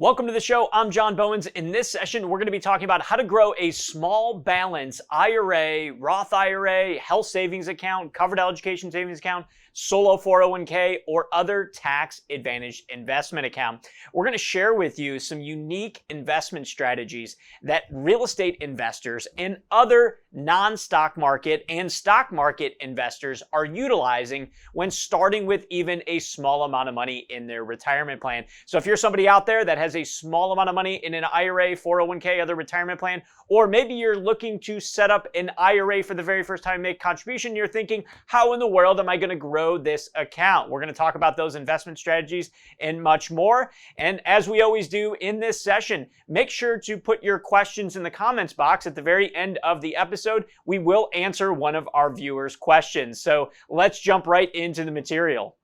Welcome to the show. I'm John Bowens. In this session, we're going to be talking about how to grow a small balance IRA, Roth IRA, health savings account, covered education savings account, solo 401k, or other tax-advantaged investment account. We're going to share with you some unique investment strategies that real estate investors and other non-stock market and stock market investors are utilizing when starting with even a small amount of money in their retirement plan. So if you're somebody out there that has a small amount of money in an IRA, 401k, other retirement plan, or maybe you're looking to set up an IRA for the very first time, make contribution, you're thinking, how in the world am I going to grow this account? We're going to talk about those investment strategies and much more. And as we always do in this session, make sure to put your questions in the comments box at the very end of the episode. We will answer one of our viewers' questions. So let's jump right into the material.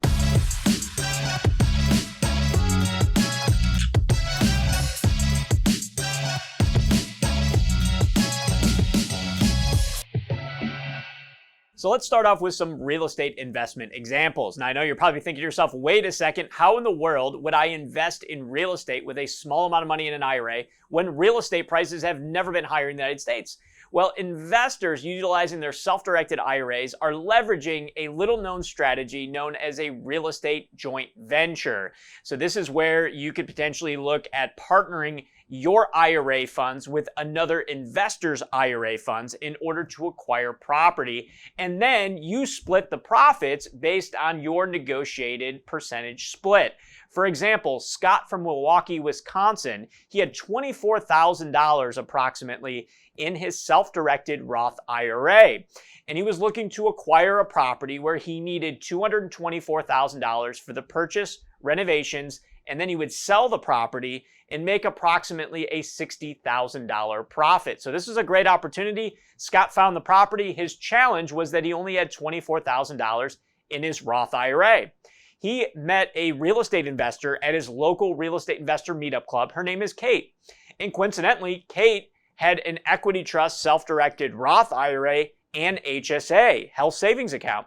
So let's start off with some real estate investment examples. Now I know you're probably thinking to yourself, wait a second, how in the world would I invest in real estate with a small amount of money in an IRA when real estate prices have never been higher in the United States? Well, investors utilizing their self-directed IRAs are leveraging a little-known strategy known as a real estate joint venture. So this is where you could potentially look at partnering your IRA funds with another investor's IRA funds in order to acquire property. And then you split the profits based on your negotiated percentage split. For example, Scott from Milwaukee, Wisconsin, he had $24,000 approximately in his self-directed Roth IRA. And he was looking to acquire a property where he needed $224,000 for the purchase, renovations, and then he would sell the property and make approximately a $60,000 profit. So this was a great opportunity. Scott found the property. His challenge was that he only had $24,000 in his Roth IRA. He met a real estate investor at his local real estate investor meetup club. Her name is Kate. And coincidentally, Kate had an equity trust self-directed Roth IRA and HSA, health savings account.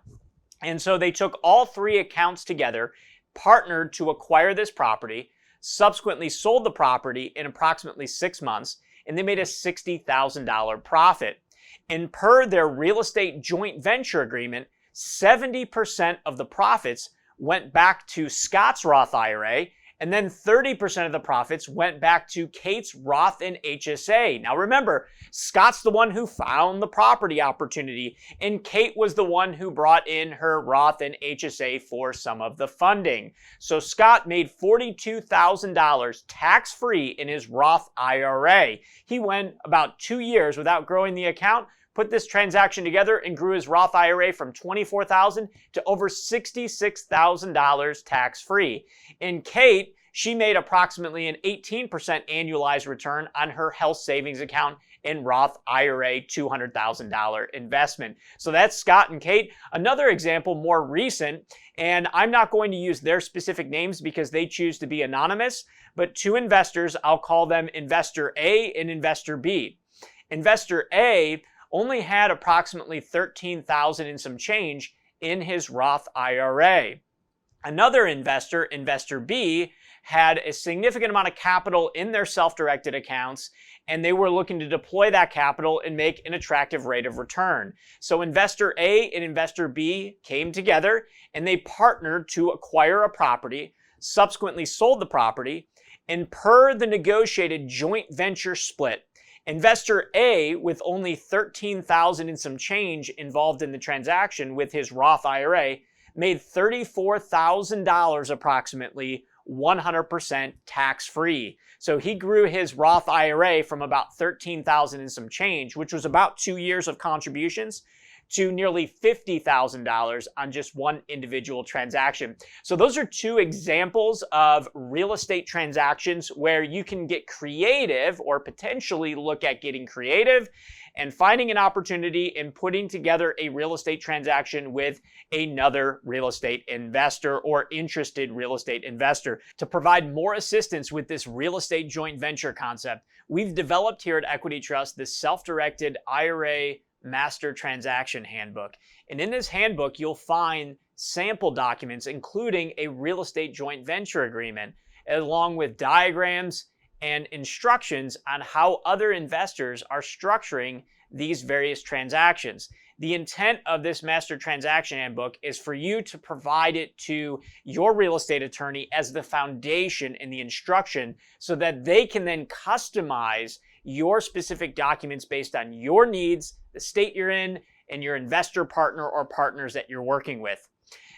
And so they took all three accounts together, partnered to acquire this property, subsequently sold the property in approximately 6 months, and they made a $60,000 profit. And per their real estate joint venture agreement, 70% of the profits went back to Scott's Roth IRA, and then 30% of the profits went back to Kate's Roth and HSA. Now remember, Scott's the one who found the property opportunity, and Kate was the one who brought in her Roth and HSA for some of the funding. So Scott made $42,000 tax-free in his Roth IRA. He went about 2 years without growing the account, put this transaction together, and grew his Roth IRA from $24,000 to over $66,000 tax-free. In Kate, she made approximately an 18% annualized return on her health savings account and Roth IRA $200,000 investment. So that's Scott and Kate. Another example, more recent, and I'm not going to use their specific names because they choose to be anonymous, but two investors, I'll call them Investor A and Investor B. Investor A only had approximately $13,000 and some change in his Roth IRA. Another investor, Investor B, had a significant amount of capital in their self-directed accounts, and they were looking to deploy that capital and make an attractive rate of return. So Investor A and Investor B came together and they partnered to acquire a property, subsequently sold the property, and per the negotiated joint venture split, Investor A, with only $13,000 and some change involved in the transaction with his Roth IRA, made $34,000 approximately 100% tax-free. So he grew his Roth IRA from about $13,000 and some change, which was about 2 years of contributions, to nearly $50,000 on just one individual transaction. So those are two examples of real estate transactions where you can get creative or potentially look at getting creative and finding an opportunity and putting together a real estate transaction with another real estate investor or interested real estate investor. To provide more assistance with this real estate joint venture concept, we've developed here at Equity Trust this self-directed IRA Master Transaction Handbook. And in this handbook, you'll find sample documents, including a real estate joint venture agreement, along with diagrams and instructions on how other investors are structuring these various transactions. The intent of this master transaction handbook is for you to provide it to your real estate attorney as the foundation in the instruction so that they can then customize your specific documents based on your needs, the state you're in, and your investor partner or partners that you're working with.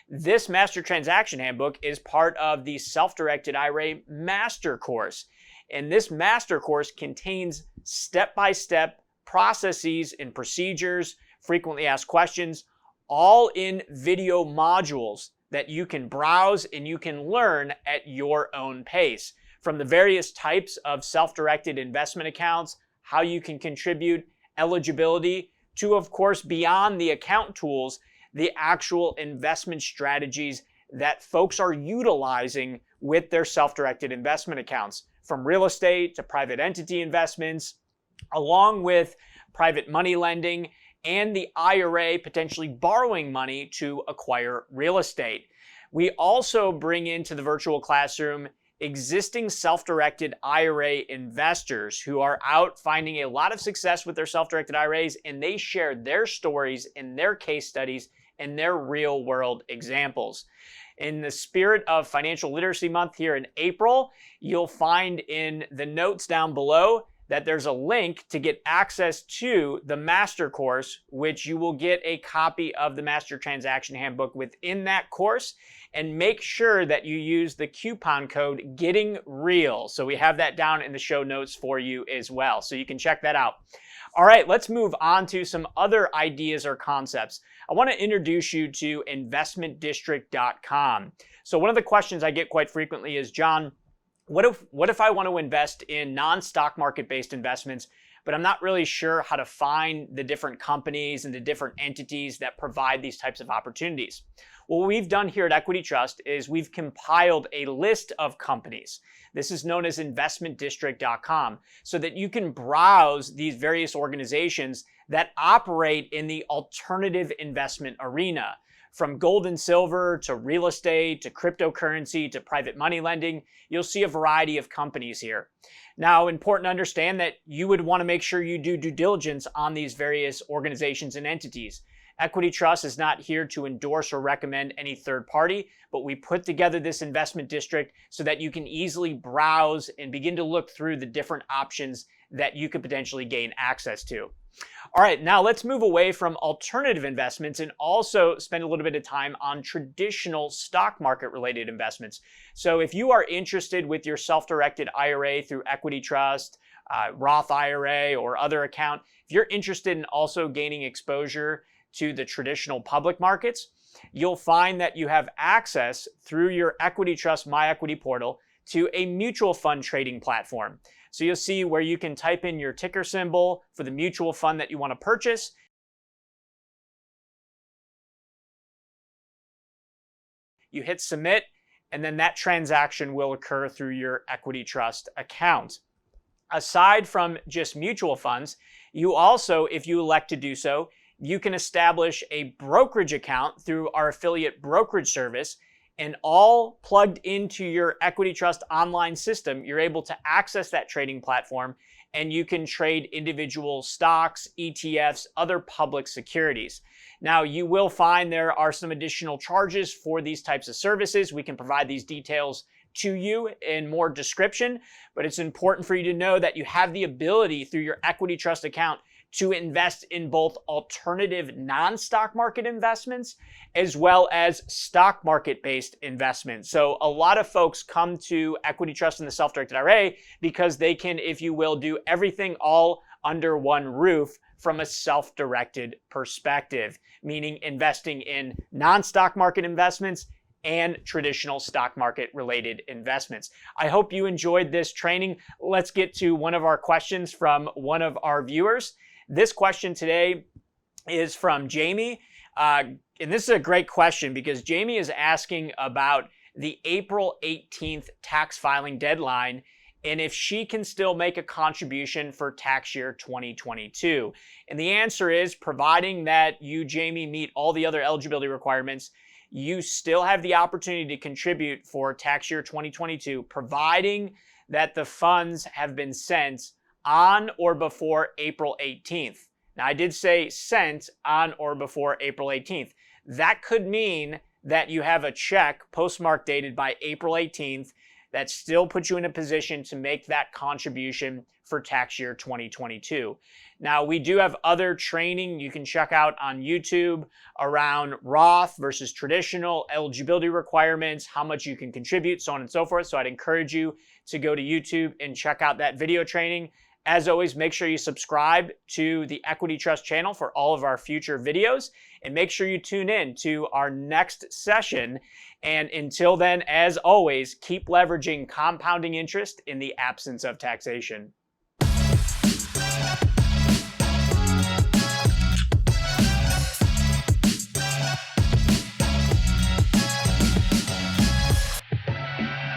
This master transaction handbook is part of the self-directed IRA master course. And this master course contains step-by-step processes and procedures, frequently asked questions, all in video modules that you can browse and you can learn at your own pace. From the various types of self-directed investment accounts, how you can contribute, eligibility, to, of course, beyond the account tools, the actual investment strategies that folks are utilizing with their self-directed investment accounts, from real estate to private entity investments, along with private money lending and the IRA potentially borrowing money to acquire real estate. We also bring into the virtual classroom existing self-directed IRA investors who are out finding a lot of success with their self-directed IRAs, and they share their stories and their case studies and their real-world examples. In the spirit of Financial Literacy Month here in April, you'll find in the notes down below that there's a link to get access to the master course, which you will get a copy of the master transaction handbook within that course. And make sure that you use the coupon code Getting Real. So we have that down in the show notes for you as well. So you can check that out. All right, let's move on to some other ideas or concepts. I want to introduce you to investmentdistrict.com. So one of the questions I get quite frequently is, John, what if I want to invest in non-stock market based investments, but I'm not really sure how to find the different companies and the different entities that provide these types of opportunities? What we've done here at Equity Trust is we've compiled a list of companies. This is known as investmentdistrict.com, so that you can browse these various organizations that operate in the alternative investment arena. From gold and silver to real estate to cryptocurrency to private money lending, you'll see a variety of companies here. Now, important to understand that you would want to make sure you do due diligence on these various organizations and entities. Equity Trust is not here to endorse or recommend any third party, but we put together this investment district so that you can easily browse and begin to look through the different options that you could potentially gain access to. All right, now let's move away from alternative investments and also spend a little bit of time on traditional stock market related investments. So if you are interested with your self-directed IRA through Equity Trust, Roth IRA, or other account, if you're interested in also gaining exposure to the traditional public markets, you'll find that you have access through your Equity Trust My Equity portal to a mutual fund trading platform. So you'll see where you can type in your ticker symbol for the mutual fund that you want to purchase. You hit submit, and then that transaction will occur through your Equity Trust account. Aside from just mutual funds, you also, if you elect to do so, you can establish a brokerage account through our affiliate brokerage service, and all plugged into your Equity Trust online system, you're able to access that trading platform, and you can trade individual stocks, ETFs, other public securities. Now, you will find there are some additional charges for these types of services. We can provide these details to you in more description, but it's important for you to know that you have the ability through your Equity Trust account to invest in both alternative non-stock market investments as well as stock market-based investments. So a lot of folks come to Equity Trust and the self-directed IRA because they can, if you will, do everything all under one roof from a self-directed perspective, meaning investing in non-stock market investments and traditional stock market related investments. I hope you enjoyed this training. Let's get to one of our questions from one of our viewers. This question today is from Jamie, and this is a great question because Jamie is asking about the April 18th tax filing deadline and if she can still make a contribution for tax year 2022. And the answer is, providing that you, Jamie, meet all the other eligibility requirements, you still have the opportunity to contribute for tax year 2022, providing that the funds have been sent on or before April 18th. Now, I did say sent on or before April 18th. That could mean that you have a check postmark dated by April 18th that still puts you in a position to make that contribution for tax year 2022. Now, we do have other training you can check out on YouTube around Roth versus traditional, eligibility requirements, how much you can contribute, so on and so forth. So I'd encourage you to go to YouTube and check out that video training. As always, make sure you subscribe to the Equity Trust channel for all of our future videos, and make sure you tune in to our next session. And until then, as always, keep leveraging compounding interest in the absence of taxation.